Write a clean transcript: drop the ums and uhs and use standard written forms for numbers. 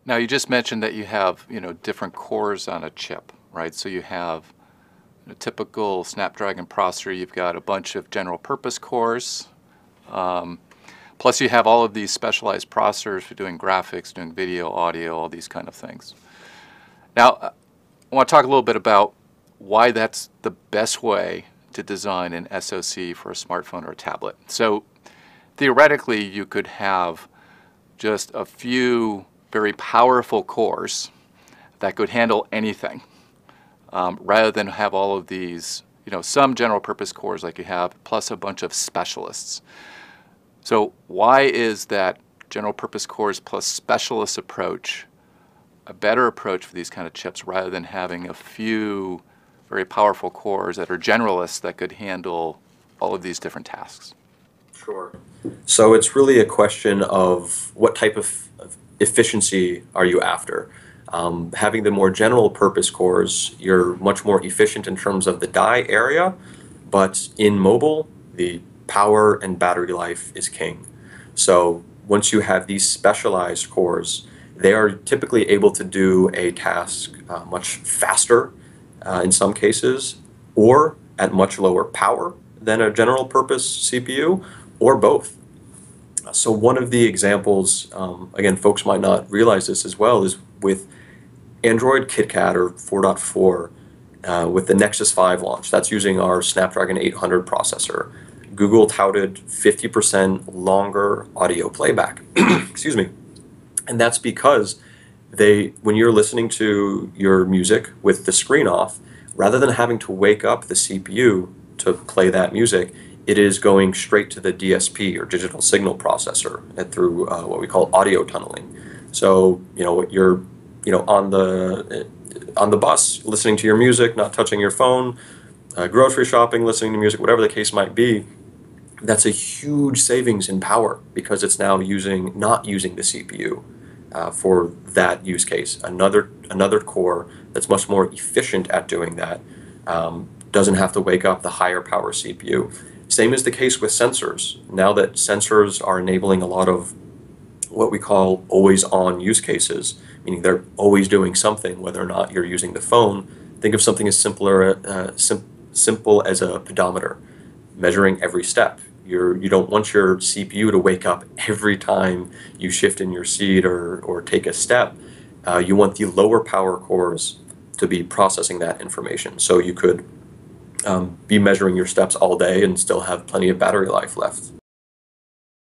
Now you just mentioned that you have, different cores on a chip, right? So you have a typical Snapdragon processor, you've got a bunch of general purpose cores. Um, Plus you have all of these specialized processors for doing graphics, doing video, audio, all these kind of things. Now, I want to talk a little bit about why that's the best way to design an SoC for a smartphone or a tablet. So theoretically, you could have just a few very powerful cores that could handle anything, rather than have all of these, some general purpose cores like you have, plus a bunch of specialists. So why is that general purpose cores plus specialist approach a better approach for these kind of chips rather than having a few very powerful cores that are generalists that could handle all of these different tasks? Sure. So it's really a question of what type of efficiency are you after. Having the more general purpose cores, you're much more efficient in terms of the die area, but in mobile, the power and battery life is king. So once you have these specialized cores, they are typically able to do a task much faster in some cases, or at much lower power than a general purpose CPU, or both. So one of the examples, again, folks might not realize this as well, is with Android KitKat or 4.4 with the Nexus 5 launch. That's using our Snapdragon 800 processor. Google touted 50% longer audio playback. Excuse me. And that's because when you're listening to your music with the screen off, rather than having to wake up the CPU to play that music, it is going straight to the DSP or digital signal processor and through what we call audio tunneling. So you're on the bus listening to your music, not touching your phone, grocery shopping, listening to music, whatever the case might be. That's a huge savings in power because it's now not using the CPU for that use case. Another core that's much more efficient at doing that doesn't have to wake up the higher power CPU. Same is the case with sensors. Now that sensors are enabling a lot of what we call always-on use cases, meaning they're always doing something, whether or not you're using the phone. Think of something as simple as a pedometer, measuring every step. You don't want your CPU to wake up every time you shift in your seat or take a step. You want the lower power cores to be processing that information. So you could be measuring your steps all day and still have plenty of battery life left.